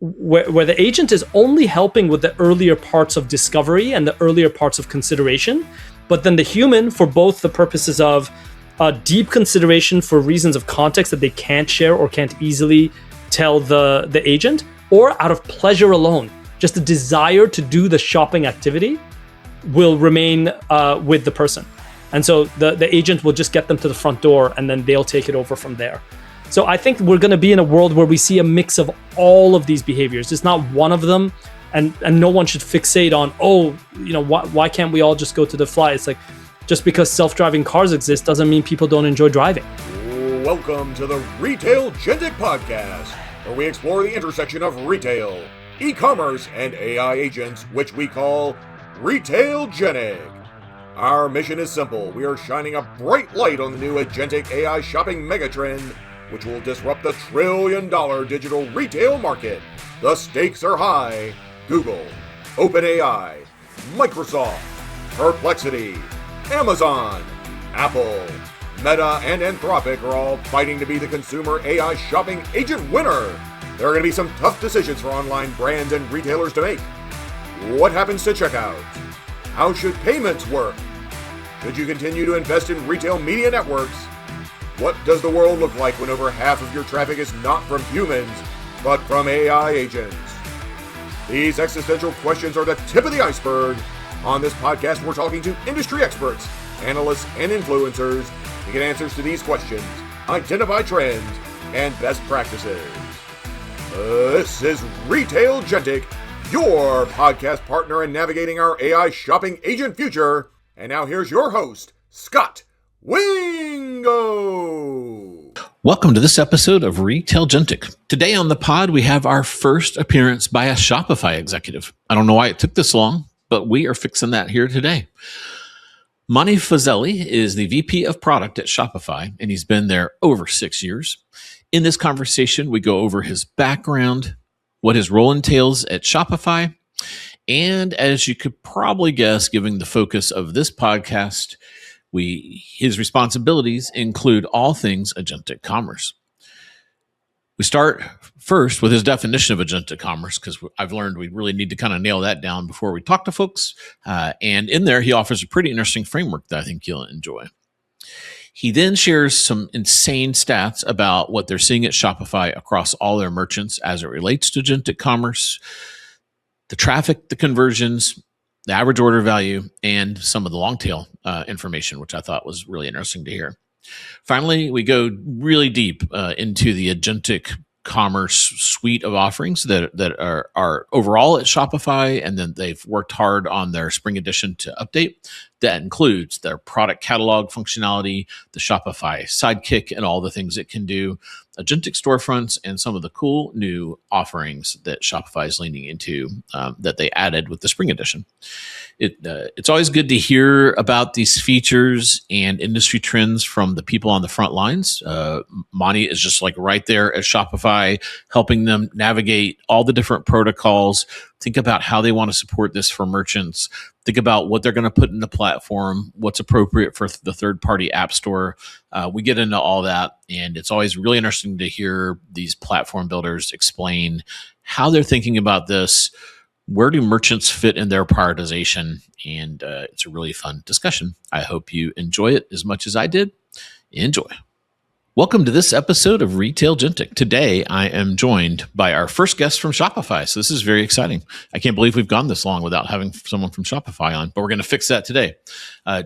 where the agent is only helping with the earlier parts of discovery and the earlier parts of consideration, but then the human, for both the purposes of deep consideration for reasons of context that they can't share or can't easily tell the agent, or out of pleasure alone, just the desire to do the shopping activity, will remain with the person. And so the agent will just get them to the front door, and then they'll take it over from there. So I think we're going to be in a world where we see a mix of all of these behaviors. It's not one of them, and no one should fixate on, why can't we all just go to the fly? It's like, just because self-driving cars exist doesn't mean people don't enjoy driving. Welcome to the Retail Agentic Podcast, where we explore the intersection of retail, e-commerce, and AI agents, which we call Retail Agentic. Our mission is simple. We are shining a bright light on the new agentic AI shopping megatrend, which will disrupt the trillion-dollar digital retail market. The stakes are high. Google, OpenAI, Microsoft, Perplexity, Amazon, Apple, Meta, and Anthropic are all fighting to be the consumer AI shopping agent winner. There are going to be some tough decisions for online brands and retailers to make. What happens to checkout? How should payments work? Should you continue to invest in retail media networks? What does the world look like when over half of your traffic is not from humans, but from AI agents? These existential questions are the tip of the iceberg. On this podcast, we're talking to industry experts, analysts, and influencers to get answers to these questions, identify trends, and best practices. This is Retail Agentic, your podcast partner in navigating our AI shopping agent future. And now here's your host, Scott Wingo. Welcome to this episode of Retail Agentic. Today on the pod, we have our first appearance by a Shopify executive. I don't know why it took this long, but we are fixing that here today. Mani Fazeli is the VP of Product at Shopify, and he's been there over 6 years. In this conversation, we go over his background, what his role entails at Shopify, and as you could probably guess, given the focus of this podcast, his responsibilities include all things agentic commerce. We start first with his definition of agentic commerce, because I've learned we really need to kind of nail that down before we talk to folks. And in there, he offers a pretty interesting framework that I think you'll enjoy. He then shares some insane stats about what they're seeing at Shopify across all their merchants as it relates to agentic commerce, the traffic, the conversions, the average order value, and some of the long tail information, which I thought was really interesting to hear. Finally, we go really deep into the agentic commerce suite of offerings that are overall at Shopify, and then they've worked hard on their spring edition to update. That includes their product catalog functionality, the Shopify Sidekick, and all the things it can do, agentic storefronts, and some of the cool new offerings that Shopify is leaning into that they added with the spring edition. It's always good to hear about these features and industry trends from the people on the front lines. Mani is just like right there at Shopify, helping them navigate all the different protocols, think about how they want to support this for merchants, think about what they're going to put in the platform, what's appropriate for the third-party app store. We get into all that, and it's always really interesting to hear these platform builders explain how they're thinking about this. Where do merchants fit in their prioritization? And it's a really fun discussion. I hope you enjoy it as much as I did. Enjoy. Welcome to this episode of Retail Agentic. Today, I am joined by our first guest from Shopify. So this is very exciting. I can't believe we've gone this long without having someone from Shopify on, but we're going to fix that today.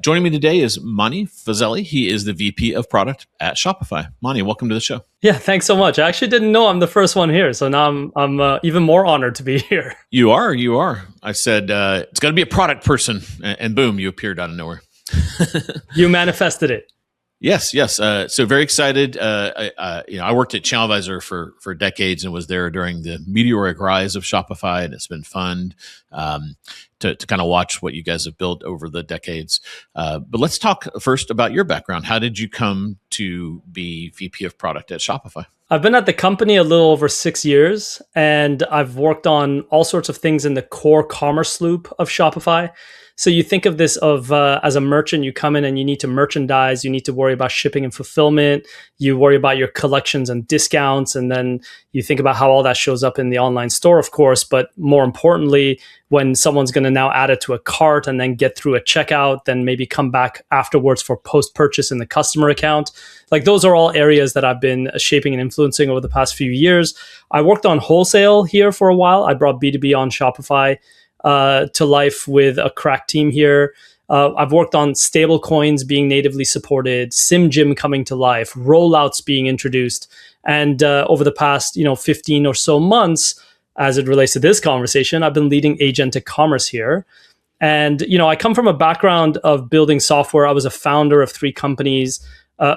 Joining me today is Mani Fazeli. He is the VP of Product at Shopify. Mani, welcome to the show. Yeah, thanks so much. I actually didn't know I'm the first one here, so now I'm even more honored to be here. You are. I said, it's got to be a product person, and boom, you appeared out of nowhere. You manifested it. Yes. So very excited. I worked at ChannelAdvisor for decades and was there during the meteoric rise of Shopify, and it's been fun to kind of watch what you guys have built over the decades. But let's talk first about your background. How did you come to be VP of Product at Shopify? I've been at the company a little over 6 years, and I've worked on all sorts of things in the core commerce loop of Shopify. So you think of this as a merchant, you come in and you need to merchandise, you need to worry about shipping and fulfillment, you worry about your collections and discounts, and then you think about how all that shows up in the online store, of course. But more importantly, when someone's going to now add it to a cart and then get through a checkout, then maybe come back afterwards for post-purchase in the customer account. Like those are all areas that I've been shaping and influencing over the past few years. I worked on wholesale here for a while. I brought B2B on Shopify to life with a crack team here. I've worked on stable coins being natively supported, SimGym coming to life, rollouts being introduced. And over the past 15 or so months, as it relates to this conversation, I've been leading agentic commerce here. And I come from a background of building software. I was a founder of 3 companies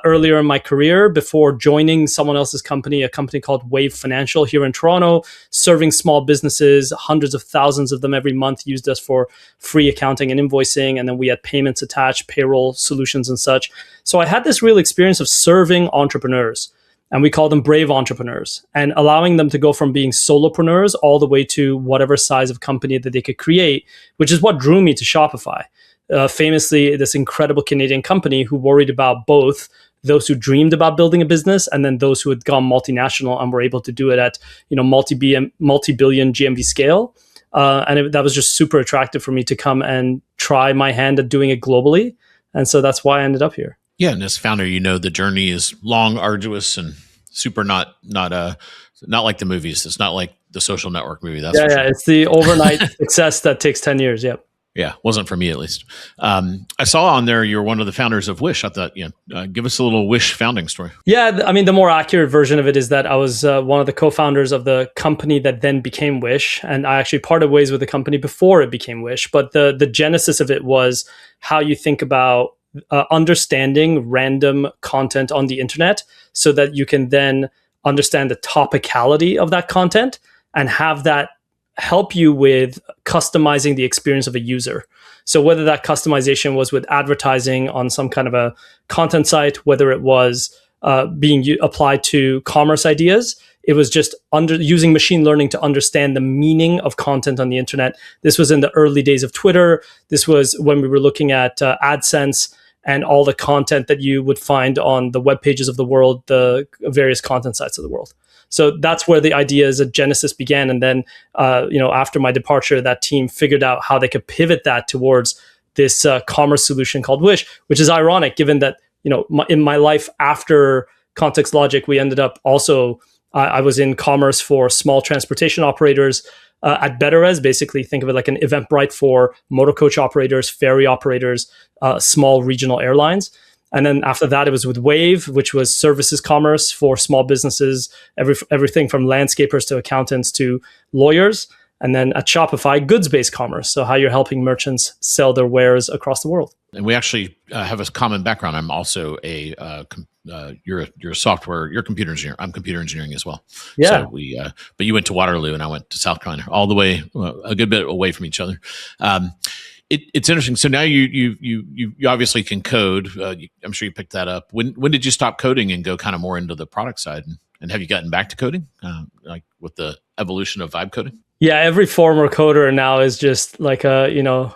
earlier in my career before joining someone else's company, a company called Wave Financial here in Toronto, serving small businesses. Hundreds of thousands of them every month used us for free accounting and invoicing. And then we had payments attached, payroll solutions and such. So I had this real experience of serving entrepreneurs. And we call them brave entrepreneurs, and allowing them to go from being solopreneurs all the way to whatever size of company that they could create, which is what drew me to Shopify. Famously, this incredible Canadian company who worried about both those who dreamed about building a business and then those who had gone multinational and were able to do it at multi-billion GMV scale. That was just super attractive for me to come and try my hand at doing it globally. And so that's why I ended up here. Yeah, and as founder, the journey is long, arduous, and super not like the movies. It's not like the Social Network movie. That's for sure. It's the overnight success that takes 10 years. Yep. Yeah, wasn't for me at least. I saw on there you're one of the founders of Wish. I thought, give us a little Wish founding story. Yeah, I mean, the more accurate version of it is that I was one of the co-founders of the company that then became Wish, and I actually parted ways with the company before it became Wish. But the genesis of it was how you think about understanding random content on the internet so that you can then understand the topicality of that content and have that help you with customizing the experience of a user. So whether that customization was with advertising on some kind of a content site, whether it was being applied to commerce ideas, it was just using machine learning to understand the meaning of content on the internet. This was in the early days of Twitter. This was when we were looking at AdSense and all the content that you would find on the web pages of the world, the various content sites of the world. So that's where the idea as a genesis began. And then, after my departure, that team figured out how they could pivot that towards this commerce solution called Wish, which is ironic given that, in my life after ContextLogic, we ended up also, I was in commerce for small transportation operators at BetterEs. Basically, think of it like an Eventbrite for motor coach operators, ferry operators, small regional airlines. And then after that, it was with Wave, which was services commerce for small businesses, everything from landscapers to accountants to lawyers. And then at Shopify, goods-based commerce. So how you're helping merchants sell their wares across the world. And we actually have a common background. I'm also you're a software, you're a computer engineer. I'm computer engineering as well. Yeah. So but you went to Waterloo and I went to South Carolina, all the way, a good bit away from each other. It's interesting. So now you obviously can code. I'm sure you picked that up. When did you stop coding and go kind of more into the product side? And have you gotten back to coding, like with the evolution of vibe coding? Yeah, every former coder now is just like a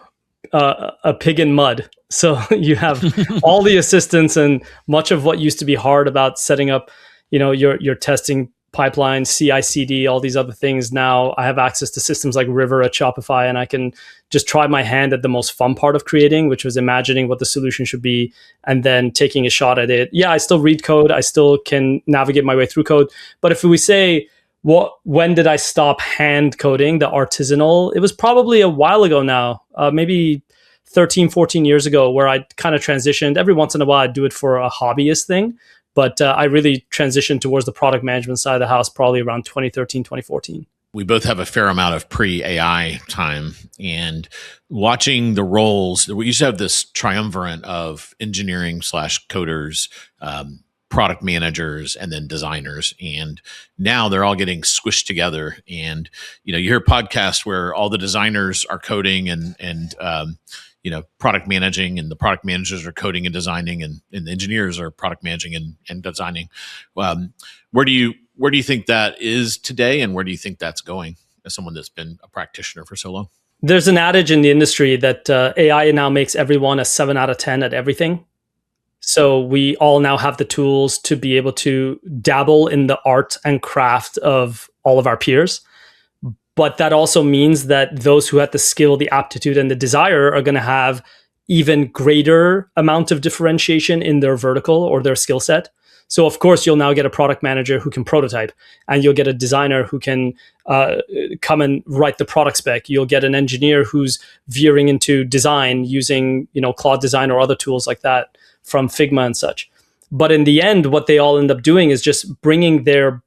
pig in mud. So you have all the assistance and much of what used to be hard about setting up, your testing pipeline, CI/CD, all these other things. Now I have access to systems like River at Shopify, and I can just try my hand at the most fun part of creating, which was imagining what the solution should be and then taking a shot at it. Yeah, I still read code. I still can navigate my way through code. But if we say, when did I stop hand coding, the artisanal? It was probably a while ago now, maybe 13, 14 years ago, where I kind of transitioned. Every once in a while, I'd do it for a hobbyist thing. But I really transitioned towards the product management side of the house probably around 2013, 2014. We both have a fair amount of pre-AI time, and watching the roles. We used to have this triumvirate of engineering / coders, product managers, and then designers. And now they're all getting squished together. And you hear a podcast where all the designers are coding and product managing, and the product managers are coding and designing, and the engineers are product managing and designing. Where do where do you think that is today, and where do you think that's going as someone that's been a practitioner for so long? There's an adage in the industry that AI now makes everyone a 7 out of 10 at everything. So we all now have the tools to be able to dabble in the art and craft of all of our peers. But that also means that those who have the skill, the aptitude, and the desire are going to have even greater amount of differentiation in their vertical or their skill set. So of course, you'll now get a product manager who can prototype, and you'll get a designer who can come and write the product spec. You'll get an engineer who's veering into design using, Claude Design or other tools like that from Figma and such. But in the end, what they all end up doing is just bringing their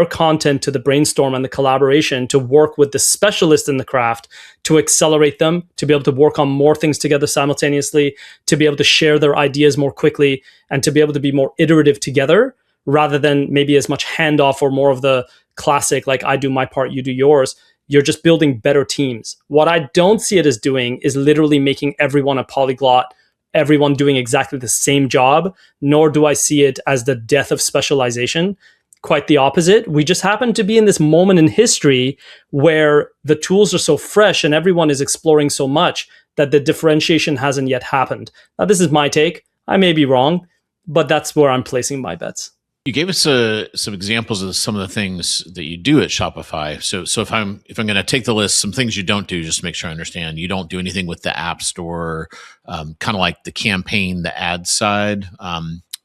content to the brainstorm and the collaboration to work with the specialist in the craft to accelerate them, to be able to work on more things together simultaneously, to be able to share their ideas more quickly, and to be able to be more iterative together rather than maybe as much handoff or more of the classic, like I do my part, you do yours. You're just building better teams. What I don't see it as doing is literally making everyone a polyglot, everyone doing exactly the same job, nor do I see it as the death of specialization. Quite the opposite. We just happen to be in this moment in history where the tools are so fresh and everyone is exploring so much that the differentiation hasn't yet happened. Now, this is my take. I may be wrong, but that's where I'm placing my bets. You gave us some examples of some of the things that you do at Shopify. So if I'm going to take the list, some things you don't do, just to make sure I understand. You don't do anything with the App Store, kind of like the campaign, the ad side,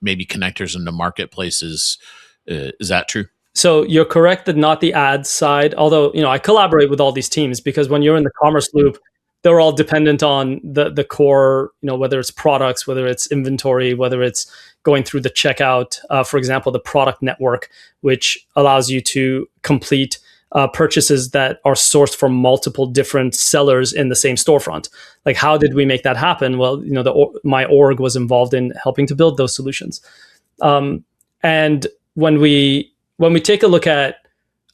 maybe connectors into marketplaces. Is that true? So you're correct that not the ads side, although, I collaborate with all these teams because when you're in the commerce loop, they're all dependent on the core, whether it's products, whether it's inventory, whether it's going through the checkout, for example, the product network, which allows you to complete purchases that are sourced from multiple different sellers in the same storefront. Like, how did we make that happen? Well, my org was involved in helping to build those solutions. And when we take a look at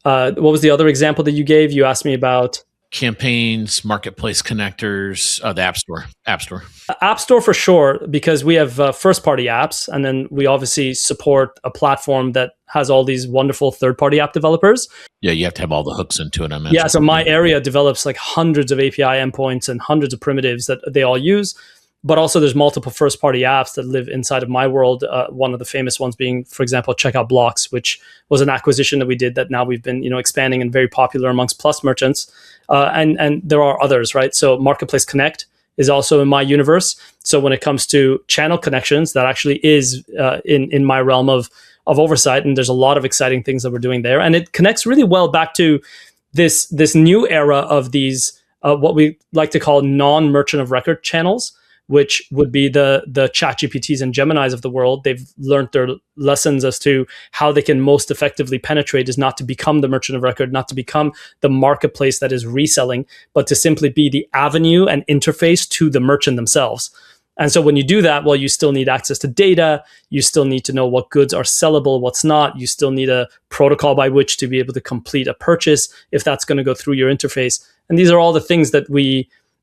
what was the other example that you gave? You asked me about campaigns, marketplace connectors, the App Store. App Store for sure, because we have first-party apps, and then we obviously support a platform that has all these wonderful third-party app developers. Yeah, you have to have all the hooks into it, I imagine. Yeah, so my area develops like hundreds of API endpoints and hundreds of primitives that they all use. But also there's multiple first-party apps that live inside of my world. One of the famous ones being, for example, Checkout Blocks, which was an acquisition that we did that now we've been, expanding and very popular amongst Plus merchants. And there are others, right? So Marketplace Connect is also in my universe. So when it comes to channel connections, that actually is in my realm of oversight. And there's a lot of exciting things that we're doing there. And it connects really well back to this new era of these, what we like to call non-merchant of record channels, which would be the ChatGPTs and Geminis of the world. They've learned their lessons as to how they can most effectively penetrate is not to become the merchant of record, not to become the marketplace that is reselling, but to simply be the avenue and interface to the merchant themselves. And so when you do that, well, you still need access to data. You still need to know what goods are sellable, what's not. You still need a protocol by which to be able to complete a purchase if that's going to go through your interface. And these are all the things that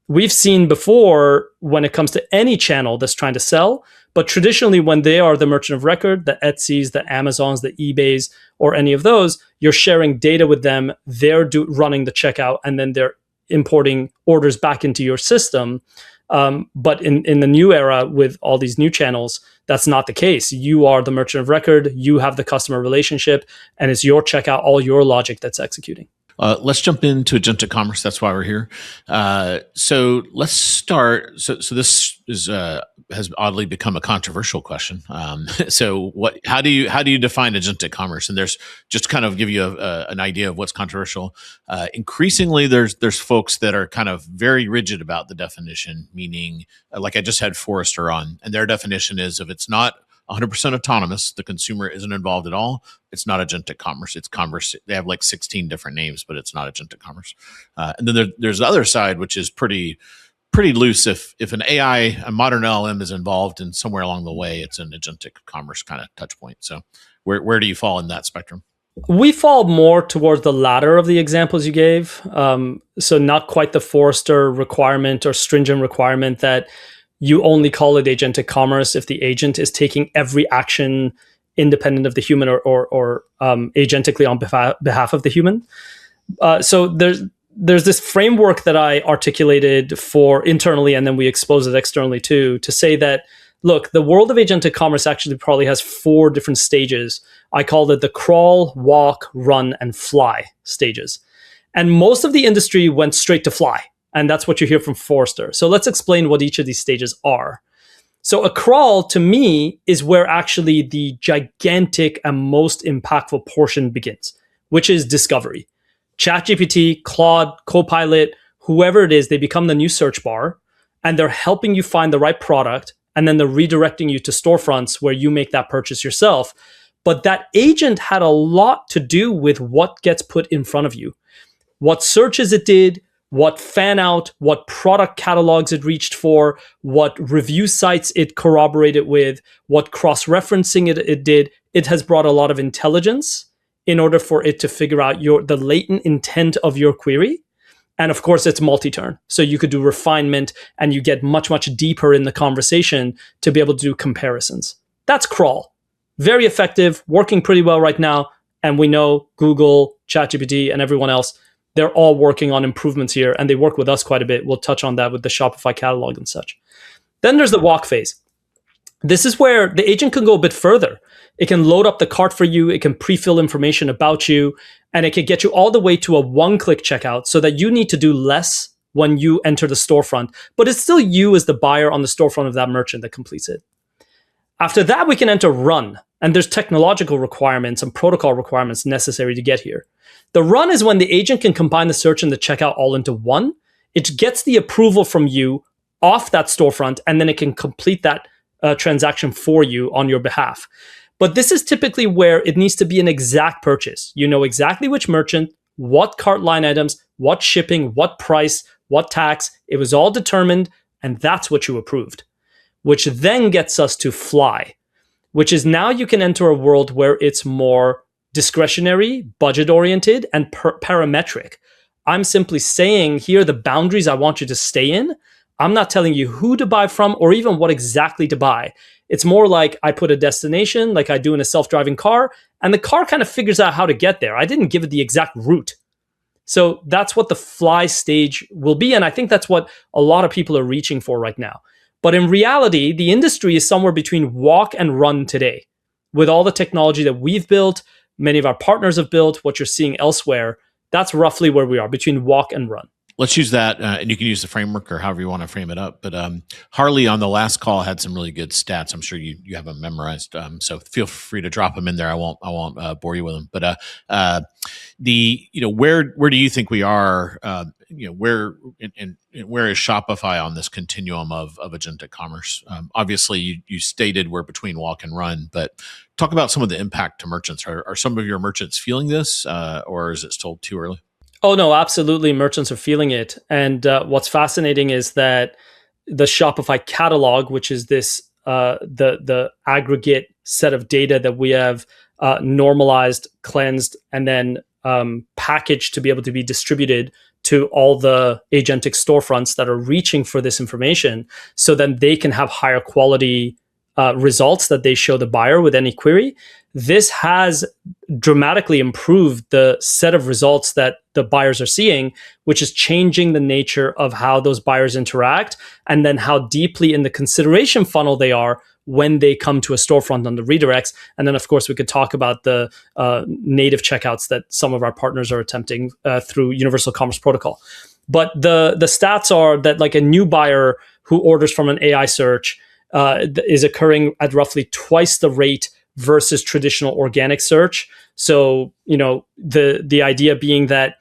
we've seen before when it comes to any channel that's trying to sell. But traditionally, when they are the merchant of record, the Etsy's, the Amazons, the eBays, or any of those, you're sharing data with them. They're running the checkout, and then they're importing orders back into your system. But in the new era with all these new channels, that's not the case. You are the merchant of record. You have the customer relationship, and it's your checkout, all your logic that's executing. Let's jump into agentic commerce. That's why we're here. So let's start. So this has oddly become a controversial question. How do you define agentic commerce? And there's just to kind of give you an idea of what's controversial. Increasingly, there's folks that are kind of very rigid about the definition. Meaning, like I just had Forrester on, and their definition is if it's not 100% autonomous, the consumer isn't involved at all, it's not agentic commerce. It's commerce. They have like 16 different names, but it's not agentic commerce. And then there's the other side, which is pretty loose. If an AI, a modern LLM is involved in somewhere along the way, it's an agentic commerce kind of touch point. So where do you fall in that spectrum? We fall more towards the latter of the examples you gave. So not quite the Forrester requirement or stringent requirement that you only call it agentic commerce if the agent is taking every action independent of the human or agentically on behalf of the human. So there's this framework that I articulated for internally, and then we expose it externally too, to say that, look, the world of agentic commerce actually probably has 4 different stages. I call it the crawl, walk, run, and fly stages. And most of the industry went straight to fly. And that's what you hear from Forrester. So let's explain what each of these stages are. So a crawl, to me, is where actually the gigantic and most impactful portion begins, which is discovery. ChatGPT, Claude, Copilot, whoever it is, they become the new search bar, and they're helping you find the right product, and then they're redirecting you to storefronts where you make that purchase yourself. But that agent had a lot to do with what gets put in front of you, what searches it did, what fan out, what product catalogs it reached for, what review sites it corroborated with, what cross-referencing it did. It has brought a lot of intelligence in order for it to figure out the latent intent of your query. And of course, it's multi-turn. So you could do refinement and you get much, much deeper in the conversation to be able to do comparisons. That's crawl. Very effective, working pretty well right now. And we know Google, ChatGPT, and everyone else, they're all working on improvements here, and they work with us quite a bit. We'll touch on that with the Shopify catalog and such. Then there's the walk phase. This is where the agent can go a bit further. It can load up the cart for you. It can pre-fill information about you, and it can get you all the way to a one-click checkout so that you need to do less when you enter the storefront, but it's still you as the buyer on the storefront of that merchant that completes it. After that, we can enter run, and there's technological requirements and protocol requirements necessary to get here. The run is when the agent can combine the search and the checkout all into one. It gets the approval from you off that storefront, and then it can complete that transaction for you on your behalf. But this is typically where it needs to be an exact purchase. You know exactly which merchant, what cart line items, what shipping, what price, what tax. It was all determined, and that's what you approved, which then gets us to fly, which is now you can enter a world where it's more discretionary, budget-oriented, and parametric. I'm simply saying here the boundaries I want you to stay in. I'm not telling you who to buy from or even what exactly to buy. It's more like I put a destination like I do in a self-driving car, and the car kind of figures out how to get there. I didn't give it the exact route. So that's what the fly stage will be, and I think that's what a lot of people are reaching for right now. But in reality, the industry is somewhere between walk and run today. With all the technology that we've built, many of our partners have built, what you're seeing elsewhere, that's roughly where we are, between walk and run. Let's use that, and you can use the framework or however you want to frame it up. But Harley on the last call had some really good stats. I'm sure you have them memorized, so feel free to drop them in there. I won't bore you with them. But where do you think we are? Where is Shopify on this continuum of agentic commerce? Obviously, you stated we're between walk and run, but talk about some of the impact to merchants. Are some of your merchants feeling this, or is it still too early? Oh, no, absolutely. Merchants are feeling it. And what's fascinating is that the Shopify catalog, which is this the aggregate set of data that we have normalized, cleansed, and then packaged to be able to be distributed to all the agentic storefronts that are reaching for this information, so then they can have higher quality results that they show the buyer with any query. This has dramatically improved the set of results that the buyers are seeing, which is changing the nature of how those buyers interact and then how deeply in the consideration funnel they are when they come to a storefront on the redirects. And then, of course, we could talk about the native checkouts that some of our partners are attempting through Universal Commerce Protocol. But the stats are that like a new buyer who orders from an AI search is occurring at roughly twice the rate versus traditional organic search. So, the idea being that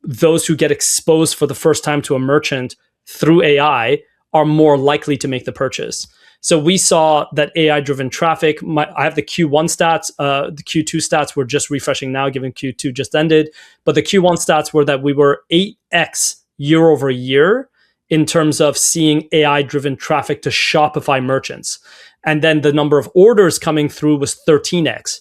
those who get exposed for the first time to a merchant through AI are more likely to make the purchase. So we saw that AI-driven traffic, I have the Q1 stats, the Q2 stats we're just refreshing now, given Q2 just ended. But the Q1 stats were that we were 8x year over year in terms of seeing AI-driven traffic to Shopify merchants. And then the number of orders coming through was 13x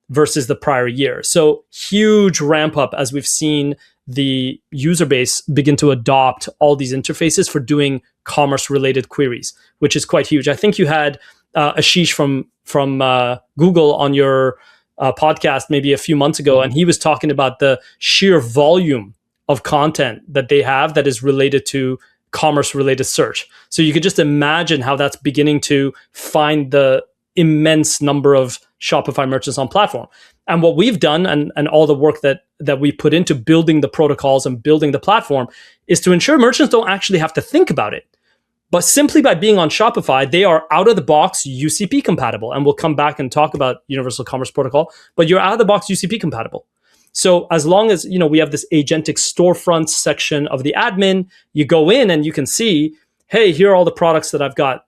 versus the prior year. So huge ramp up as we've seen the user base begin to adopt all these interfaces for doing commerce-related queries, which is quite huge. I think you had Ashish from Google on your podcast maybe a few months ago, and he was talking about the sheer volume of content that they have that is related to commerce related search. So you could just imagine how that's beginning to find the immense number of Shopify merchants on platform. And what we've done and all the work that we put into building the protocols and building the platform is to ensure merchants don't actually have to think about it. But simply by being on Shopify, they are out of the box UCP compatible. And we'll come back and talk about Universal Commerce Protocol, but you're out of the box UCP compatible. So as long as, we have this agentic storefronts section of the admin, you go in and you can see, hey, here are all the products that I've got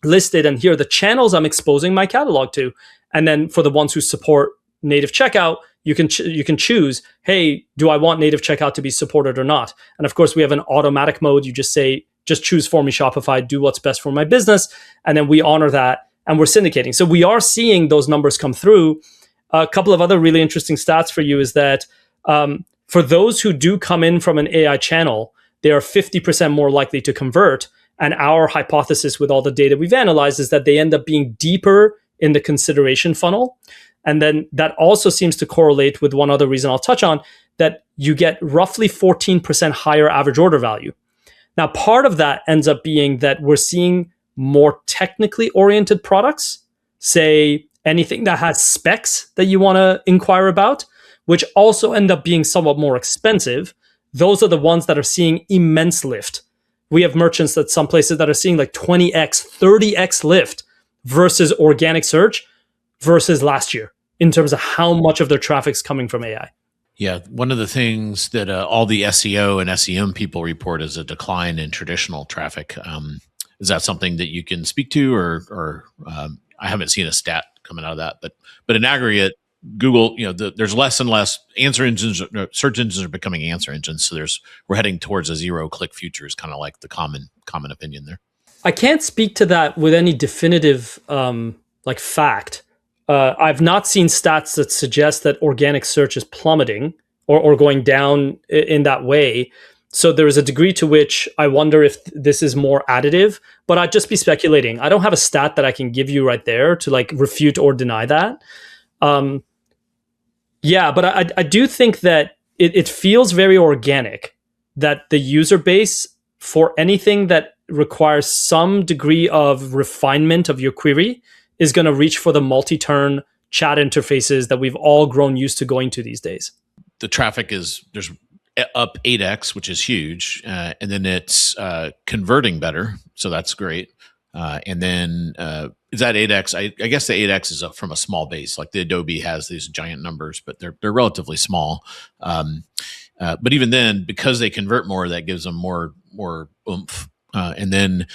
listed, and here are the channels I'm exposing my catalog to. And then for the ones who support native checkout, you can choose, hey, do I want native checkout to be supported or not? And of course, we have an automatic mode. You just say, just choose for me, Shopify, do what's best for my business. And then we honor that and we're syndicating. So we are seeing those numbers come through. A couple of other really interesting stats for you is that for those who do come in from an AI channel, they are 50% more likely to convert. And our hypothesis with all the data we've analyzed is that they end up being deeper in the consideration funnel. And then that also seems to correlate with one other reason I'll touch on, that you get roughly 14% higher average order value. Now, part of that ends up being that we're seeing more technically oriented products, say anything that has specs that you want to inquire about, which also end up being somewhat more expensive. Those are the ones that are seeing immense lift. We have merchants that some places that are seeing like 20x, 30x lift versus organic search versus last year in terms of how much of their traffic's coming from AI. Yeah, one of the things that all the SEO and SEM people report is a decline in traditional traffic. Is that something that you can speak to, or I haven't seen a stat coming out of that, but in aggregate, Google, there's less and less answer engines. Search engines are becoming answer engines, so we're heading towards a zero-click future. Is kind of like the common opinion there. I can't speak to that with any definitive fact. I've not seen stats that suggest that organic search is plummeting or going down in that way. So there is a degree to which I wonder if this is more additive, but I'd just be speculating. I don't have a stat that I can give you right there to refute or deny that. But I do think that it feels very organic that the user base for anything that requires some degree of refinement of your query is going to reach for the multi-turn chat interfaces that we've all grown used to going to these days. The traffic there's up 8x, which is huge. And then it's converting better. So that's great. And then is that 8x? I guess the 8x is up from a small base. Like the Adobe has these giant numbers, but they're relatively small. But even then, because they convert more, that gives them more oomph. And then,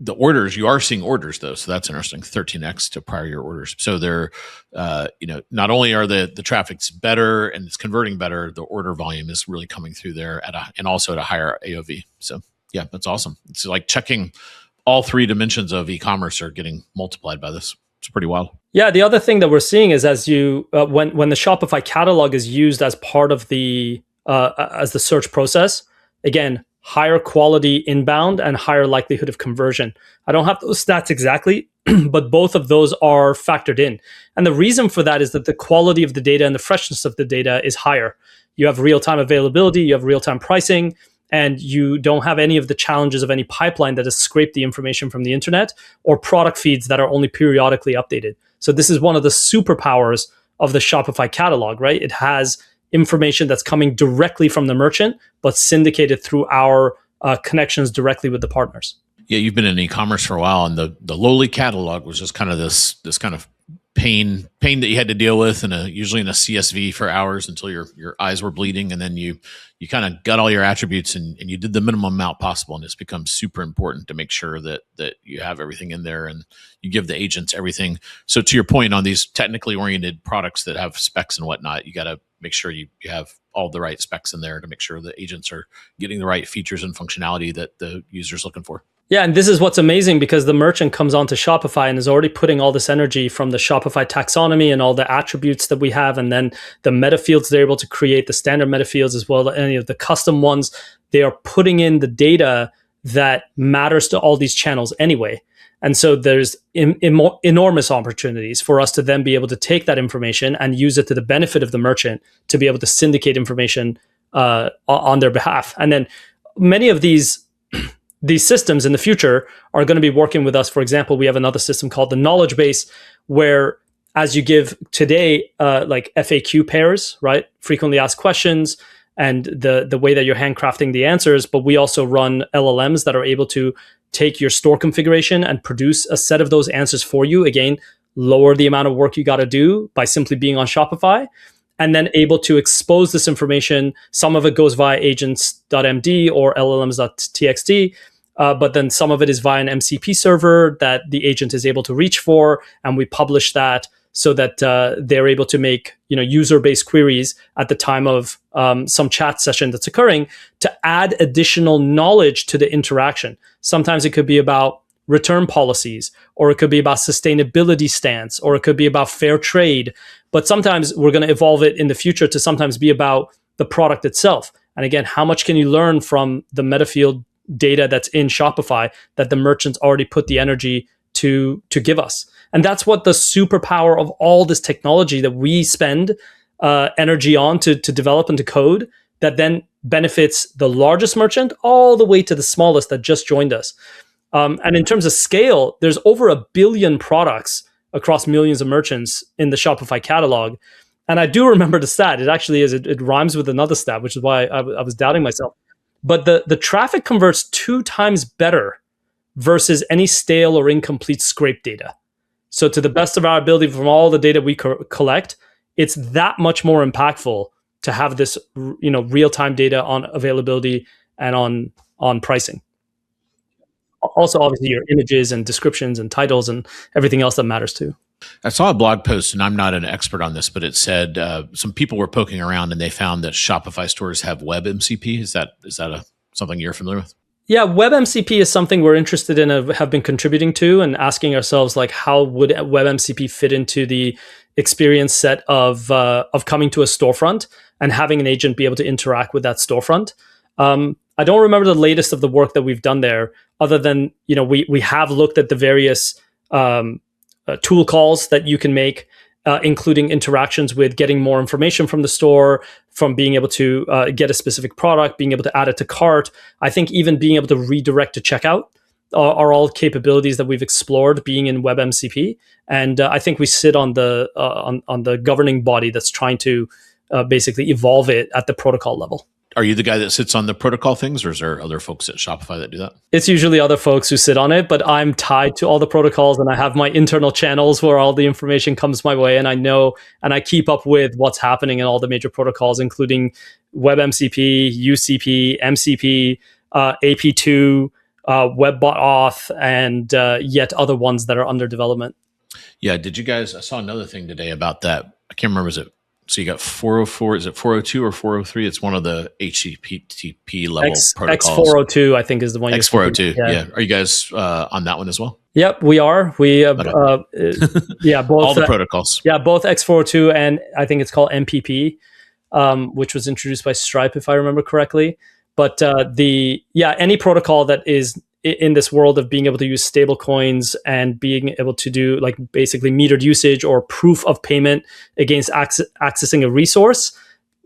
the orders, you are seeing orders though. So that's interesting. 13x to prior year orders. So they're, not only are the traffic's better and it's converting better, the order volume is really coming through there and also at a higher AOV. So yeah, that's awesome. It's like checking all three dimensions of e-commerce are getting multiplied by this. It's pretty wild. Yeah. The other thing that we're seeing is as you, when the Shopify catalog is used as part of as the search process, again, higher quality inbound and higher likelihood of conversion. I don't have those stats exactly, but both of those are factored in. And the reason for that is that the quality of the data and the freshness of the data is higher. You have real-time availability, you have real-time pricing, and you don't have any of the challenges of any pipeline that has scraped the information from the internet or product feeds that are only periodically updated. So this is one of the superpowers of the Shopify catalog, right? It has information that's coming directly from the merchant, but syndicated through our connections directly with the partners. Yeah, you've been in e-commerce for a while, and the lowly catalog was just kind of this kind of pain that you had to deal with, and usually in a CSV for hours until your eyes were bleeding, and then you kind of got all your attributes and you did the minimum amount possible, and it's become super important to make sure that you have everything in there and you give the agents everything. So to your point on these technically oriented products that have specs and whatnot, you got to make sure you have all the right specs in there to make sure the agents are getting the right features and functionality that the user's looking for. Yeah, and this is what's amazing because the merchant comes onto Shopify and is already putting all this energy from the Shopify taxonomy and all the attributes that we have, and then the meta fields they're able to create, the standard meta fields as well as any of the custom ones. They are putting in the data that matters to all these channels anyway. And so there's enormous opportunities for us to then be able to take that information and use it to the benefit of the merchant to be able to syndicate information on their behalf. And then many of these systems in the future are going to be working with us. For example, we have another system called the knowledge base, where as you give today, like FAQ pairs, right? Frequently asked questions, and the way that you're handcrafting the answers, but we also run LLMs that are able to take your store configuration and produce a set of those answers for you. Again, lower the amount of work you got to do by simply being on Shopify, and then able to expose this information. Some of it goes via agents.md or llms.txt, but then some of it is via an MCP server that the agent is able to reach for, and we publish that so that they're able to make user-based queries at the time of some chat session that's occurring to add additional knowledge to the interaction. Sometimes it could be about return policies, or it could be about sustainability stance, or it could be about fair trade. But sometimes we're going to evolve it in the future to sometimes be about the product itself. And again, how much can you learn from the metafield data that's in Shopify that the merchants already put the energy to give us? And that's what the superpower of all this technology that we spend energy on to develop and to code, that then benefits the largest merchant all the way to the smallest that just joined us. And in terms of scale, there's over 1 billion products across millions of merchants in the Shopify catalog. And I do remember the stat. It actually is. It rhymes with another stat, which is why I was doubting myself. But the traffic converts 2 times better versus any stale or incomplete scrape data. So to the best of our ability from all the data we collect, it's that much more impactful to have this, real-time data on availability and on pricing. Also, obviously, your images and descriptions and titles and everything else that matters too. I saw a blog post, and I'm not an expert on this, but it said some people were poking around and they found that Shopify stores have WebMCP. Is that something you're familiar with? Yeah, WebMCP is something we're interested in, have been contributing to, and asking ourselves, like, how would WebMCP fit into the experience set of coming to a storefront and having an agent be able to interact with that storefront. I don't remember the latest of the work that we've done there, other than we have looked at the various tool calls that you can make, including interactions with getting more information from the store, from being able to get a specific product, being able to add it to cart. I think even being able to redirect to checkout are all capabilities that we've explored being in WebMCP. And I think we sit on the governing body that's trying to basically evolve it at the protocol level. Are you the guy that sits on the protocol things, or is there other folks at Shopify that do that? It's usually other folks who sit on it, but I'm tied to all the protocols, and I have my internal channels where all the information comes my way, and I know and I keep up with what's happening in all the major protocols, including WebMCP, UCP, MCP, AP2, Bot Auth, and yet other ones that are under development. Yeah, did you guys? I saw another thing today about that. I can't remember. So you got 404, is it 402 or 403? It's one of the HTTP level protocols. X402, I think, is the one. X402, yeah. Are you guys on that one as well? Yep, we are. We have, both. All the protocols. Yeah, both X402 and I think it's called MPP, which was introduced by Stripe, if I remember correctly. But any protocol that is in this world of being able to use stable coins and being able to do like basically metered usage or proof of payment against accessing a resource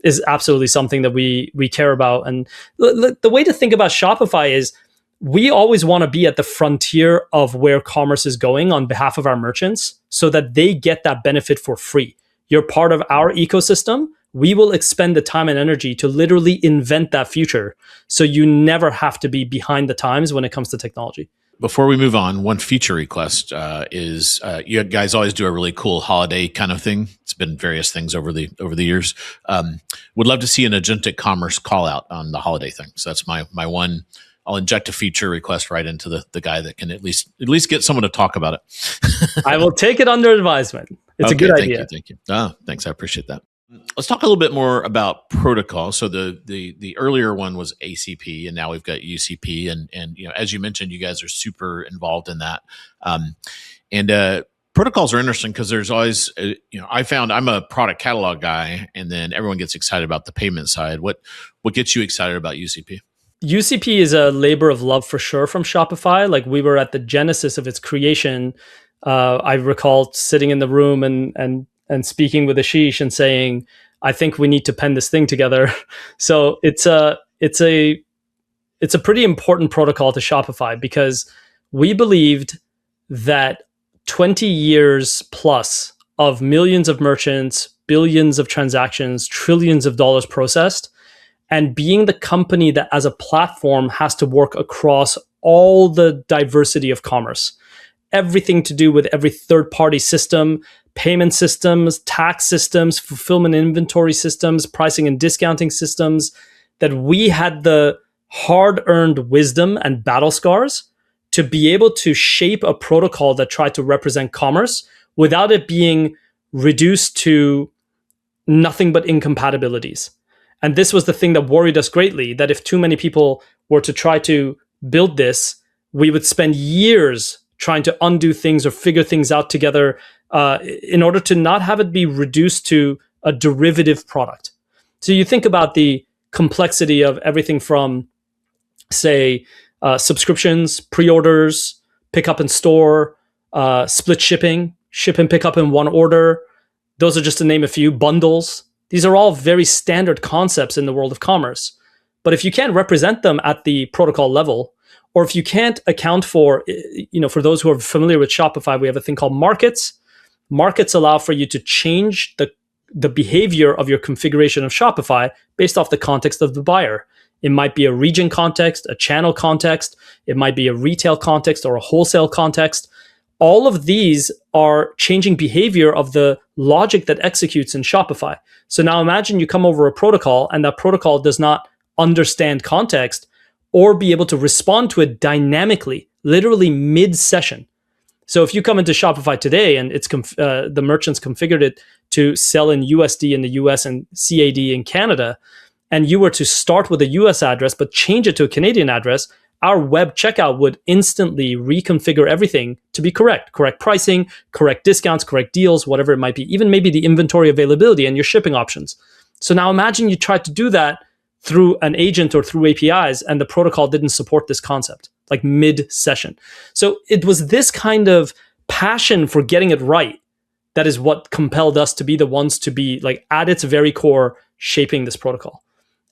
is absolutely something that we care about. And the way to think about Shopify is we always want to be at the frontier of where commerce is going on behalf of our merchants so that they get that benefit for free. You're part of our ecosystem. We will expend the time and energy to literally invent that future, so you never have to be behind the times when it comes to technology. Before we move on, one feature request is you guys always do a really cool holiday kind of thing. It's been various things over the years. Would love to see an agentic commerce call out on the holiday thing. So that's my one. I'll inject a feature request right into the guy that can at least get someone to talk about it. I will take it under advisement. It's a good idea. Thank you. Thanks. I appreciate that. Let's talk a little bit more about protocol. So the earlier one was ACP, and now we've got UCP, and as you mentioned, you guys are super involved in that. And protocols are interesting because there's always I found I'm a product catalog guy, and then everyone gets excited about the payment side. What gets you excited about UCP? UCP is a labor of love for sure from Shopify. Like, we were at the genesis of its creation. I recall sitting in the room and speaking with Ashish and saying, "I think we need to pen this thing together." So it's a pretty important protocol to Shopify, because we believed that 20 years plus of millions of merchants, billions of transactions, trillions of dollars processed, and being the company that as a platform has to work across all the diversity of commerce, everything to do with every third-party system, payment systems, tax systems, fulfillment inventory systems, pricing and discounting systems, that we had the hard-earned wisdom and battle scars to be able to shape a protocol that tried to represent commerce without it being reduced to nothing but incompatibilities. And this was the thing that worried us greatly, that if too many people were to try to build this, we would spend years trying to undo things or figure things out together in order to not have it be reduced to a derivative product. So you think about the complexity of everything from, say, subscriptions, pre-orders, pick up in store, split shipping, ship and pick up in one order. Those are just to name a few. Bundles. These are all very standard concepts in the world of commerce. But if you can't represent them at the protocol level, or if you can't account for, for those who are familiar with Shopify, we have a thing called markets. Markets allow for you to change the behavior of your configuration of Shopify based off the context of the buyer. It might be a region context, a channel context. It might be a retail context or a wholesale context. All of these are changing behavior of the logic that executes in Shopify. So now imagine you come over a protocol and that protocol does not understand context or be able to respond to it dynamically, literally mid-session. So if you come into Shopify today and it's the merchants configured it to sell in USD in the US and CAD in Canada, and you were to start with a US address but change it to a Canadian address, our web checkout would instantly reconfigure everything to be correct. Correct pricing, correct discounts, correct deals, whatever it might be, even maybe the inventory availability and your shipping options. So now imagine you tried to do that through an agent or through APIs and the protocol didn't support this concept, like mid-session. So it was this kind of passion for getting it right that is what compelled us to be the ones to be, like, at its very core, shaping this protocol.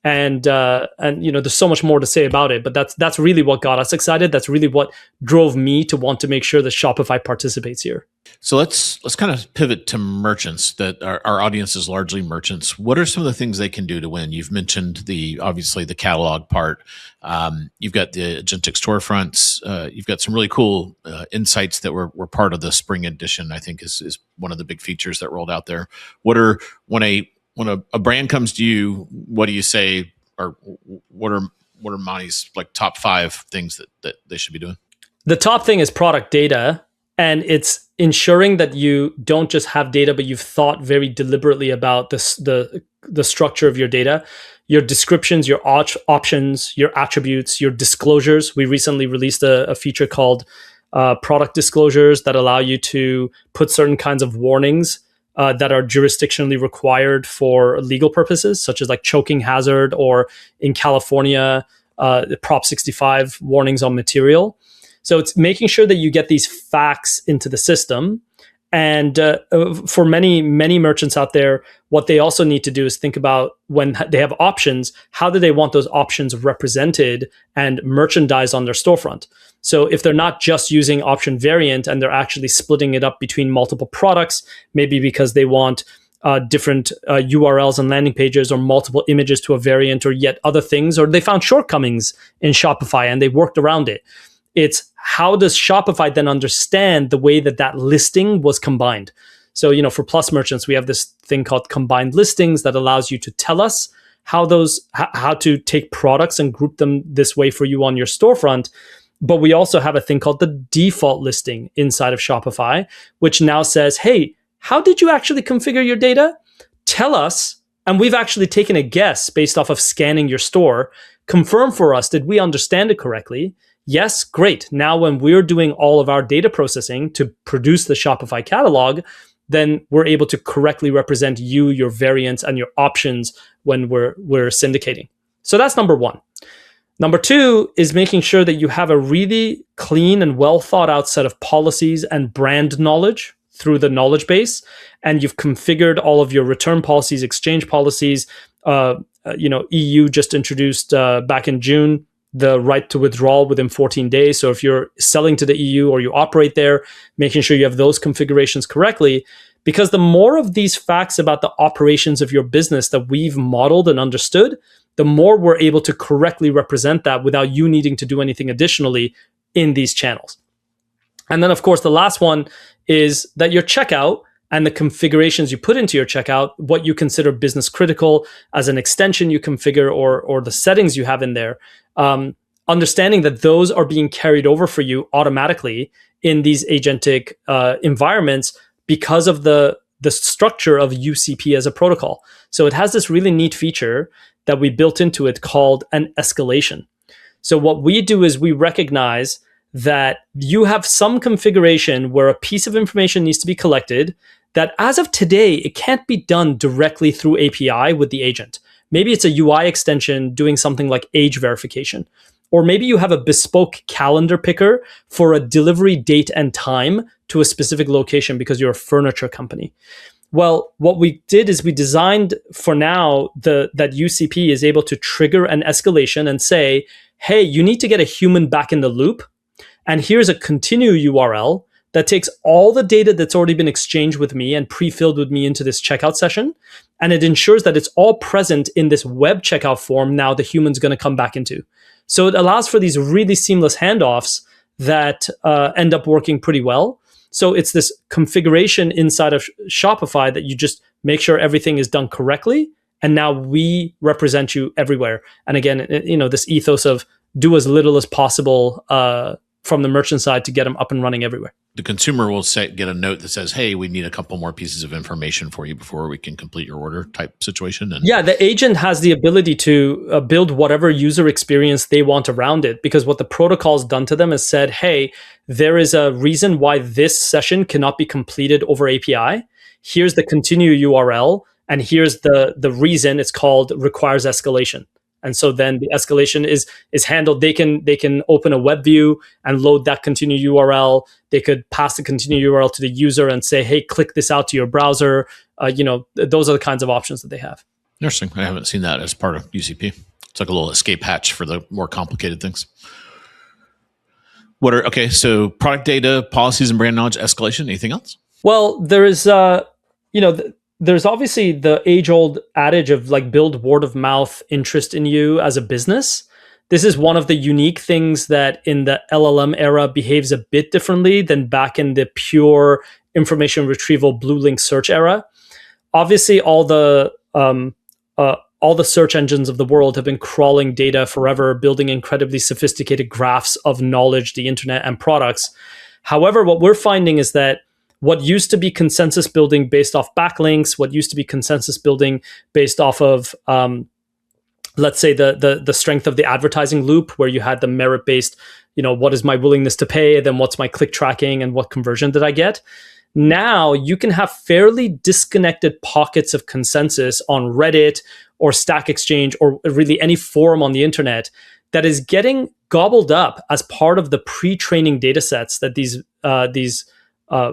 And there's so much more to say about it, but that's really what got us excited. That's really what drove me to want to make sure that Shopify participates here. So let's kind of pivot to merchants. That our audience is largely merchants. What are some of the things they can do to win? You've mentioned obviously the catalog part. You've got the Agentic storefronts. You've got some really cool insights that were part of the spring edition. I think is one of the big features that rolled out there. When a brand comes to you, what do you say, or what are Monty's like top 5 things that they should be doing? The top thing is product data, and it's ensuring that you don't just have data, but you've thought very deliberately about the structure of your data, your descriptions, your options, your attributes, your disclosures. We recently released a feature called product disclosures that allow you to put certain kinds of warnings that are jurisdictionally required for legal purposes, such as like choking hazard, or in California, Prop 65 warnings on material. So it's making sure that you get these facts into the system. And for many, many merchants out there, what they also need to do is think about, when they have options, how do they want those options represented and merchandised on their storefront? So if they're not just using option variant and they're actually splitting it up between multiple products, maybe because they want different URLs and landing pages, or multiple images to a variant, or yet other things, or they found shortcomings in Shopify and they worked around it. It's how does Shopify then understand the way that listing was combined? So, for Plus merchants, we have this thing called combined listings that allows you to tell us how to take products and group them this way for you on your storefront. But we also have a thing called the default listing inside of Shopify, which now says, hey, how did you actually configure your data? Tell us. And we've actually taken a guess based off of scanning your store. Confirm for us, did we understand it correctly? Yes, great. Now, when we're doing all of our data processing to produce the Shopify catalog, then we're able to correctly represent you, your variants, and your options when we're syndicating. So that's number one. Number two is making sure that you have a really clean and well thought out set of policies and brand knowledge through the knowledge base. And you've configured all of your return policies, exchange policies. EU just introduced back in June the right to withdrawal within 14 days. So if you're selling to the EU or you operate there, making sure you have those configurations correctly. Because the more of these facts about the operations of your business that we've modeled and understood, the more we're able to correctly represent that without you needing to do anything additionally in these channels. And then, of course, the last one is that your checkout and the configurations you put into your checkout, what you consider business critical as an extension you configure or the settings you have in there, understanding that those are being carried over for you automatically in these agentic environments because of the structure of UCP as a protocol. So it has this really neat feature that we built into it called an escalation. So what we do is we recognize that you have some configuration where a piece of information needs to be collected that as of today, it can't be done directly through API with the agent. Maybe it's a UI extension doing something like age verification. Or maybe you have a bespoke calendar picker for a delivery date and time to a specific location because you're a furniture company. Well, what we did is we designed for now that UCP is able to trigger an escalation and say, hey, you need to get a human back in the loop. And here's a continue URL that takes all the data that's already been exchanged with me and pre-filled with me into this checkout session. And it ensures that it's all present in this web checkout form now the human's going to come back into. So it allows for these really seamless handoffs that end up working pretty well. So it's this configuration inside of Shopify that you just make sure everything is done correctly. And now we represent you everywhere. And again, this ethos of do as little as possible from the merchant side to get them up and running everywhere. The consumer will get a note that says, hey, we need a couple more pieces of information for you before we can complete your order type situation. And yeah, the agent has the ability to build whatever user experience they want around it, because what the protocol's done to them is said, hey, there is a reason why this session cannot be completed over API. Here's the continue URL, and here's the reason. It's called requires escalation. And so then the escalation is handled. They can open a web view and load that continue URL. They could pass the continue URL to the user and say, hey, click this out to your browser. Those are the kinds of options that they have. Interesting. I haven't seen that as part of UCP. It's like a little escape hatch for the more complicated things. So product data, policies and brand knowledge, escalation, anything else? Well, there is, there's obviously the age-old adage of like build word-of-mouth interest in you as a business. This is one of the unique things that in the LLM era behaves a bit differently than back in the pure information retrieval blue link search era. Obviously, all the search engines of the world have been crawling data forever, building incredibly sophisticated graphs of knowledge, the internet, and products. However, what we're finding is that what used to be consensus building based off backlinks, what used to be consensus building based off of, let's say, the strength of the advertising loop, where you had the merit-based, what is my willingness to pay, then what's my click tracking, and what conversion did I get? Now you can have fairly disconnected pockets of consensus on Reddit or Stack Exchange or really any forum on the internet that is getting gobbled up as part of the pre-training data sets that these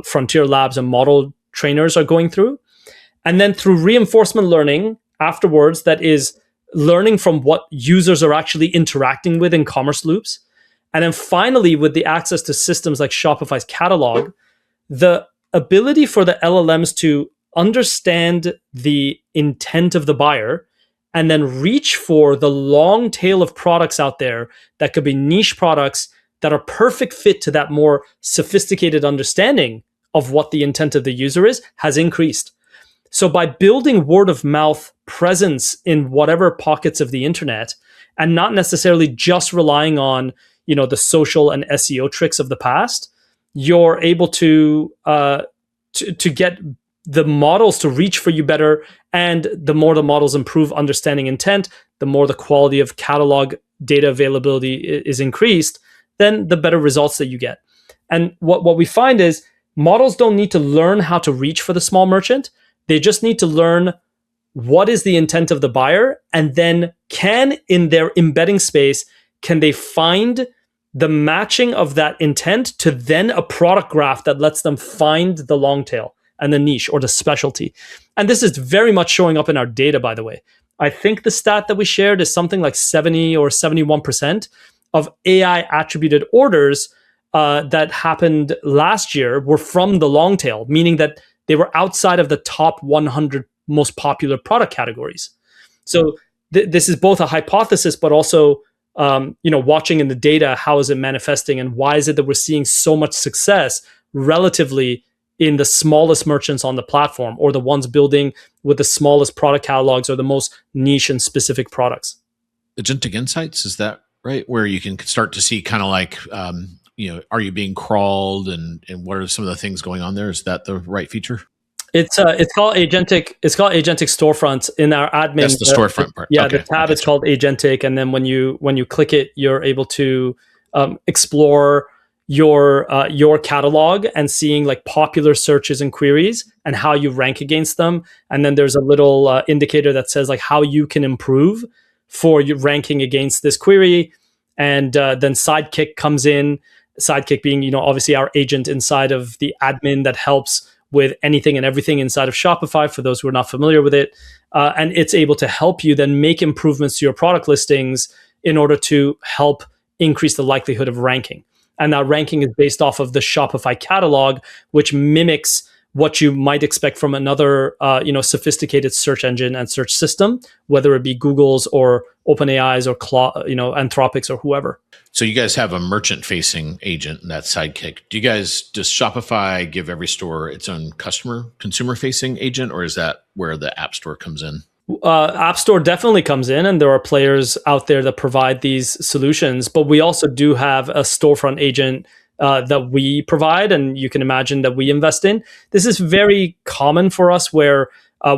frontier labs and model trainers are going through. And then through reinforcement learning afterwards, that is learning from what users are actually interacting with in commerce loops. And then finally, with the access to systems like Shopify's catalog, the ability for the LLMs to understand the intent of the buyer and then reach for the long tail of products out there that could be niche products that are perfect fit to that more sophisticated understanding of what the intent of the user is, has increased. So by building word of mouth presence in whatever pockets of the internet, and not necessarily just relying on, the social and SEO tricks of the past, you're able to get the models to reach for you better. And the more the models improve understanding intent, the more the quality of catalog data availability is increased, then the better results that you get. And what we find is models don't need to learn how to reach for the small merchant. They just need to learn what is the intent of the buyer, and then in their embedding space, can they find the matching of that intent to then a product graph that lets them find the long tail and the niche or the specialty. And this is very much showing up in our data, by the way. I think the stat that we shared is something like 70 or 71% of AI attributed orders that happened last year were from the long tail, meaning that they were outside of the top 100 most popular product categories. So this is both a hypothesis, but also watching in the data, how is it manifesting and why is it that we're seeing so much success relatively in the smallest merchants on the platform, or the ones building with the smallest product catalogs or the most niche and specific products. Agentic insights, is that right? Where you can start to see kind of like, are you being crawled and what are some of the things going on there? Is that the right feature? It's called Agentic. It's called Agentic Storefronts in our admin. That's the storefront part. Yeah, okay. The tab is called Agentic, and then when you click it, you're able to explore your catalog and seeing like popular searches and queries and how you rank against them. And then there's a little indicator that says like how you can improve for your ranking against this query. And then Sidekick comes in. Sidekick being obviously our agent inside of the admin that helps with anything and everything inside of Shopify, for those who are not familiar with it. And it's able to help you then make improvements to your product listings in order to help increase the likelihood of ranking. And that ranking is based off of the Shopify catalog, which mimics what you might expect from another sophisticated search engine and search system, whether it be Google's or OpenAI's or Anthropic's or whoever. So you guys have a merchant-facing agent, that Sidekick. Does Shopify give every store its own consumer-facing agent, or is that where the App Store comes in? App Store definitely comes in, and there are players out there that provide these solutions. But we also do have a storefront agent that we provide, and you can imagine that we invest in. This is very common for us, where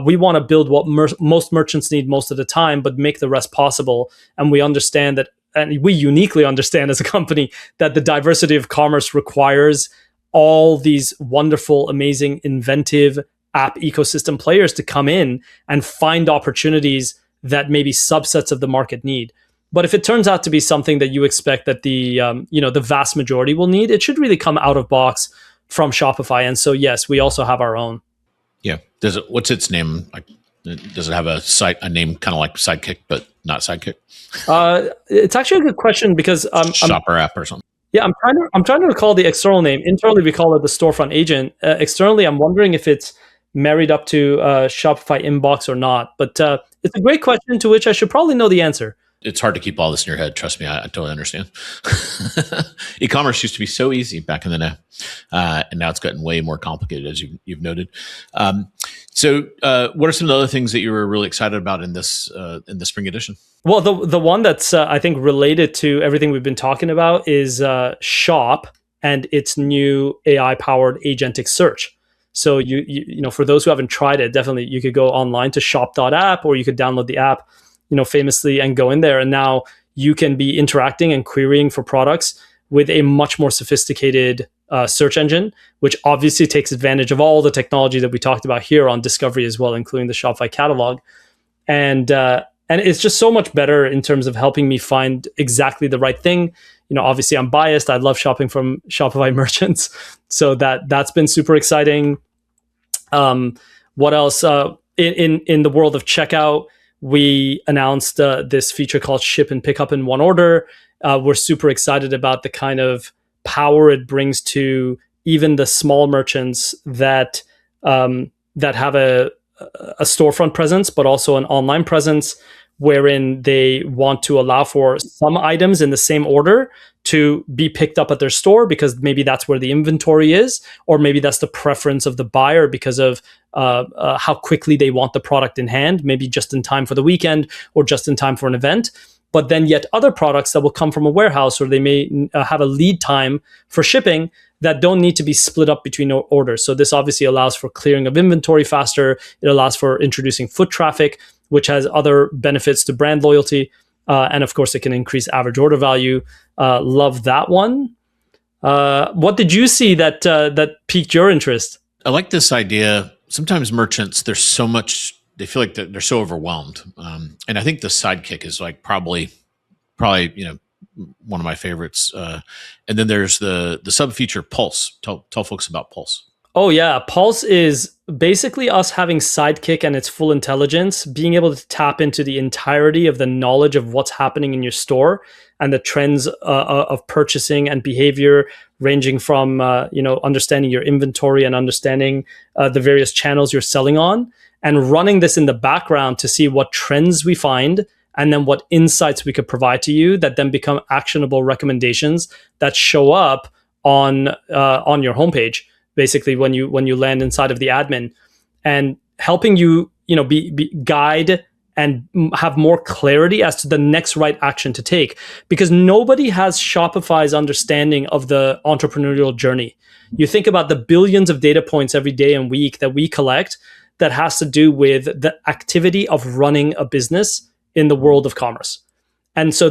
we want to build what most merchants need most of the time, but make the rest possible. And we understand that, and we uniquely understand as a company, that the diversity of commerce requires all these wonderful, amazing, inventive app ecosystem players to come in and find opportunities that maybe subsets of the market need. But if it turns out to be something that you expect that the vast majority will need, it should really come out of box from Shopify. And so, yes, we also have our own. Yeah. What's its name? Like, does it have a name kind of like Sidekick, but not Sidekick? It's actually a good question, because Shopper app or something. Yeah, I'm trying to recall the external name. Internally, we call it the storefront agent. Externally, I'm wondering if it's married up to Shopify Inbox or not. But it's a great question to which I should probably know the answer. It's hard to keep all this in your head. Trust me, I totally understand. E-commerce used to be so easy back in the day, and now it's gotten way more complicated, as you've noted. So, what are some of the other things that you were really excited about in the spring edition? Well, the one that's I think related to everything we've been talking about is Shop and its new AI-powered agentic search. So you for those who haven't tried it, definitely you could go online to shop.app, or you could download the app, famously, and go in there. And now you can be interacting and querying for products with a much more sophisticated search engine, which obviously takes advantage of all the technology that we talked about here on discovery as well, including the Shopify catalog. And it's just so much better in terms of helping me find exactly the right thing. Obviously I'm biased. I love shopping from Shopify merchants. So that's been super exciting. What else? In the world of checkout, we announced this feature called Ship and Pick Up in One Order. We're super excited about the kind of power it brings to even the small merchants that have a storefront presence, but also an online presence, wherein they want to allow for some items in the same order to be picked up at their store, because maybe that's where the inventory is, or maybe that's the preference of the buyer because of how quickly they want the product in hand, maybe just in time for the weekend or just in time for an event. But then yet other products that will come from a warehouse, or they may have a lead time for shipping, that don't need to be split up between orders. So this obviously allows for clearing of inventory faster. It allows for introducing foot traffic, which has other benefits to brand loyalty. And of course, it can increase average order value. Love that one. What did you see that piqued your interest? I like this idea. Sometimes merchants, there's so much, they feel like they're so overwhelmed. And I think the Sidekick is like probably one of my favorites. And then there's the sub feature Pulse. Tell folks about Pulse. Oh yeah, Pulse is basically us having Sidekick and its full intelligence, being able to tap into the entirety of the knowledge of what's happening in your store and the trends of purchasing and behavior, ranging from understanding your inventory and understanding the various channels you're selling on, and running this in the background to see what trends we find and then what insights we could provide to you that then become actionable recommendations that show up on your homepage. Basically, when you land inside of the admin, and helping you be guide and have more clarity as to the next right action to take, because nobody has Shopify's understanding of the entrepreneurial journey. You think about the billions of data points every day and week that we collect that has to do with the activity of running a business in the world of commerce. And so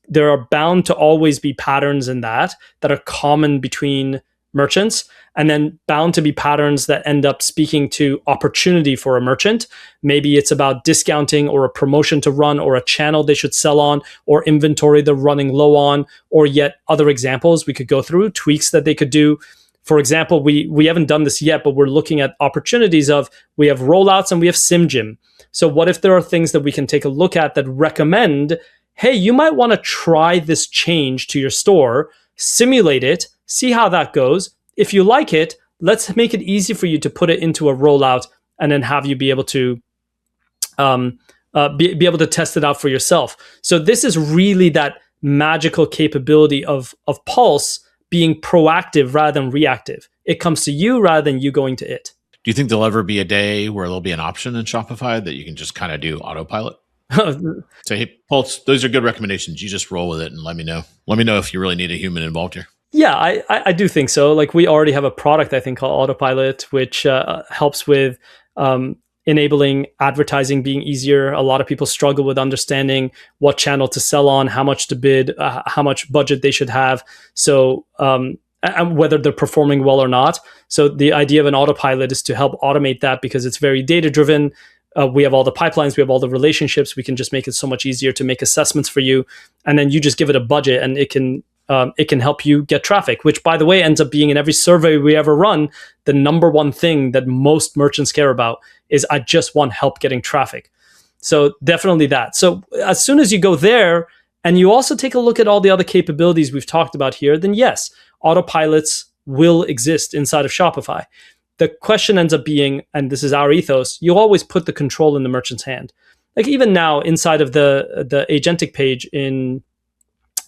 there are bound to always be patterns in that are common between merchants, and then bound to be patterns that end up speaking to opportunity for a merchant. Maybe it's about discounting or a promotion to run or a channel they should sell on or inventory they're running low on, or yet other examples we could go through, tweaks that they could do. For example, we haven't done this yet, but we're looking at opportunities of, we have rollouts and we have SimGym. So what if there are things that we can take a look at that recommend, hey, you might want to try this change to your store, simulate it, see how that goes. If you like it, let's make it easy for you to put it into a rollout and then have you be able to be able to test it out for yourself. So this is really that magical capability of Pulse being proactive rather than reactive. It comes to you rather than you going to it. Do you think there'll ever be a day where there'll be an option in Shopify that you can just kind of do autopilot? Say, hey, Pulse, those are good recommendations. You just roll with it and let me know. Let me know if you really need a human involved here. Yeah, I do think so. Like, we already have a product, I think, called Autopilot, which helps with enabling advertising being easier. A lot of people struggle with understanding what channel to sell on, how much to bid, how much budget they should have. So, and whether they're performing well or not. So the idea of an Autopilot is to help automate that, because it's very data driven. We have all the pipelines, we have all the relationships. We can just make it so much easier to make assessments for you. And then you just give it a budget and it can help you get traffic, which, by the way, ends up being, in every survey we ever run, the number one thing that most merchants care about is, I just want help getting traffic. So definitely that. So as soon as you go there and you also take a look at all the other capabilities we've talked about here, then yes, autopilots will exist inside of Shopify. The question ends up being, and this is our ethos, you always put the control in the merchant's hand. Like, even now inside of the Agentic page in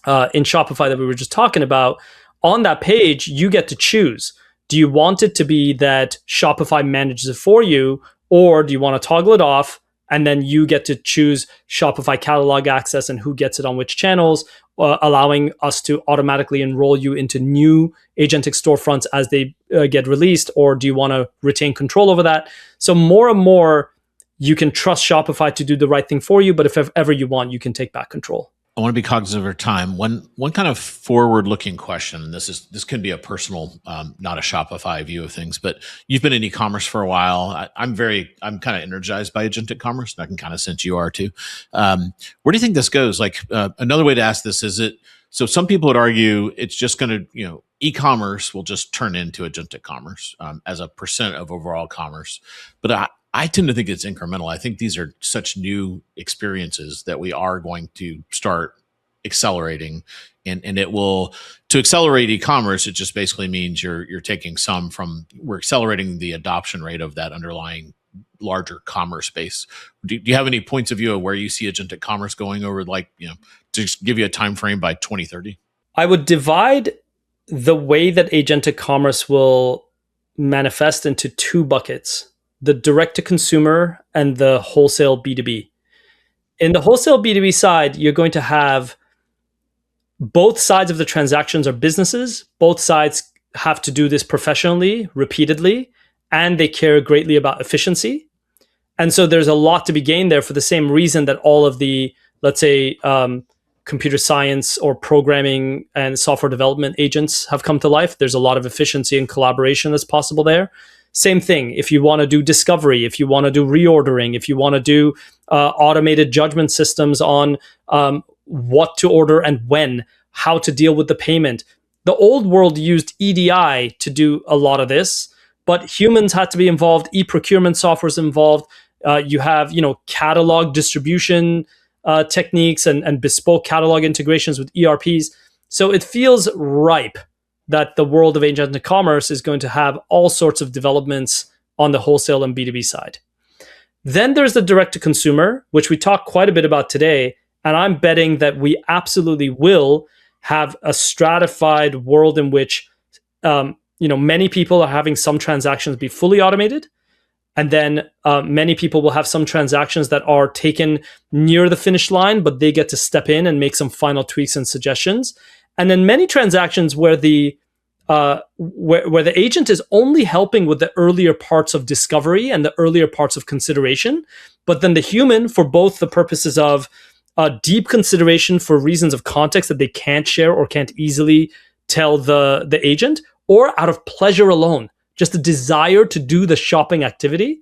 Shopify that we were just talking about, on that page, you get to choose. Do you want it to be that Shopify manages it for you, or do you want to toggle it off and then you get to choose Shopify catalog access and who gets it on which channels, allowing us to automatically enroll you into new Agentic storefronts as they get released? Or do you want to retain control over that? So more and more, you can trust Shopify to do the right thing for you, but if ever you want, you can take back control. I want to be cognizant of our time. One kind of forward-looking question, and this can be a personal, not a Shopify view of things, but you've been in e-commerce for a while. I'm kind of energized by agentic commerce, and I can kind of sense you are too. Where do you think this goes? Like, another way to ask this is, so some people would argue it's just going to, e-commerce will just turn into agentic commerce as a percent of overall commerce, but I tend to think it's incremental. I think these are such new experiences that we are going to start accelerating, and it will, to accelerate e-commerce, it just basically means you're taking we're accelerating the adoption rate of that underlying larger commerce base. Do you have any points of view of where you see agentic commerce going over, to just give you a time frame by 2030? I would divide the way that agentic commerce will manifest into two buckets: the direct-to-consumer and the wholesale B2B. In the wholesale B2B side, you're going to have both sides of the transactions are businesses. Both sides have to do this professionally, repeatedly, and they care greatly about efficiency. And so there's a lot to be gained there, for the same reason that all of the, let's say, computer science or programming and software development agents have come to life. There's a lot of efficiency and collaboration that's possible there. Same thing, if you want to do discovery, if you want to do reordering, if you want to do automated judgment systems on what to order and when, how to deal with the payment. The old world used EDI to do a lot of this, but humans had to be involved. E-procurement software is involved. You have, catalog distribution techniques and bespoke catalog integrations with ERPs. So it feels ripe that the world of agentic commerce is going to have all sorts of developments on the wholesale and B2B side. Then there's the direct to consumer, which we talked quite a bit about today. And I'm betting that we absolutely will have a stratified world in which, many people are having some transactions be fully automated. And then many people will have some transactions that are taken near the finish line, but they get to step in and make some final tweaks and suggestions. And then many transactions where the agent is only helping with the earlier parts of discovery and the earlier parts of consideration, but then the human, for both the purposes of deep consideration for reasons of context that they can't share or can't easily tell the agent, or out of pleasure alone, just the desire to do the shopping activity,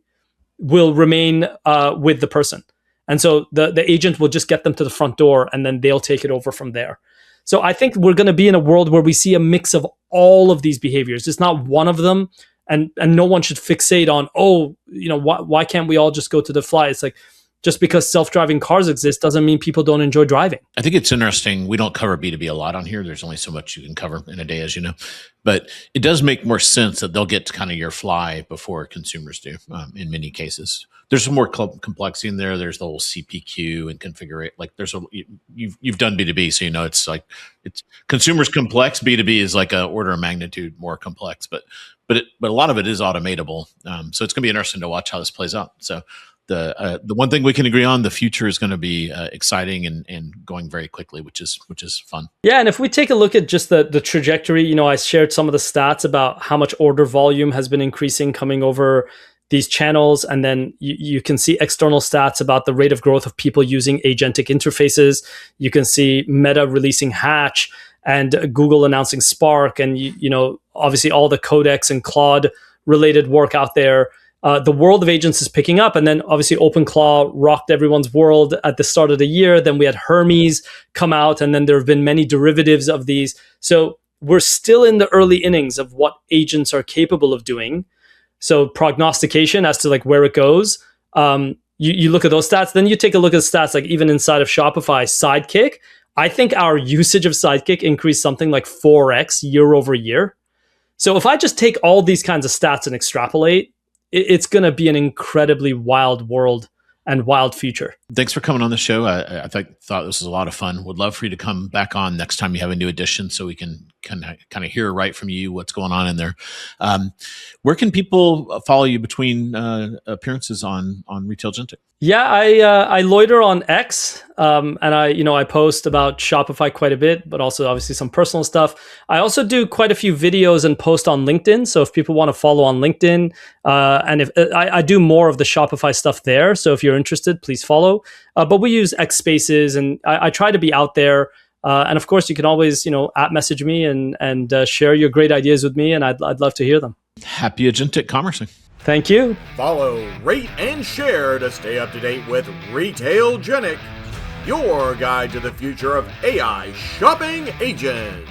will remain with the person. And so the agent will just get them to the front door and then they'll take it over from there. So I think we're going to be in a world where we see a mix of all of these behaviors. It's not one of them. And no one should fixate on, why can't we all just go to the fly? It's like, just because self-driving cars exist doesn't mean people don't enjoy driving. I think it's interesting. We don't cover B2B a lot on here. There's only so much you can cover in a day, as you know. But it does make more sense that they'll get to kind of your fly before consumers do in many cases. There's some more complexity in there. There's the whole CPQ and configure. Like you've done B2B, so it's consumers complex. B2B is like a order of magnitude more complex, but a lot of it is automatable. So it's going to be interesting to watch how this plays out. So the one thing we can agree on, the future is going to be exciting and going very quickly, which is fun. Yeah, and if we take a look at just the trajectory, I shared some of the stats about how much order volume has been increasing coming over these channels, and then you can see external stats about the rate of growth of people using agentic interfaces. You can see Meta releasing Hatch and Google announcing Spark, and obviously all the Codex and Claude related work out there. The world of agents is picking up, and then obviously OpenClaw rocked everyone's world at the start of the year. Then we had Hermes come out, and then there have been many derivatives of these. So we're still in the early innings of what agents are capable of doing. So prognostication as to like where it goes. You look at those stats, then you take a look at stats like even inside of Shopify, Sidekick. I think our usage of Sidekick increased something like 4x year over year. So if I just take all these kinds of stats and extrapolate, it's going to be an incredibly wild world and wild future. Thanks for coming on the show. I thought this was a lot of fun. Would love for you to come back on next time you have a new edition so we can kind of hear right from you what's going on in there. Where can people follow you between appearances on Retail Agentic? Yeah, I loiter on X, and I post about Shopify quite a bit, but also obviously some personal stuff. I also do quite a few videos and post on LinkedIn. So if people want to follow on LinkedIn, and if I do more of the Shopify stuff there, so if you're interested, please follow. But we use X Spaces, and I try to be out there. And of course, you can always at message me and share your great ideas with me, and I'd love to hear them. Happy agentic commercing. Thank you. Follow, rate, and share to stay up to date with Retail Agentic, your guide to the future of AI shopping agents.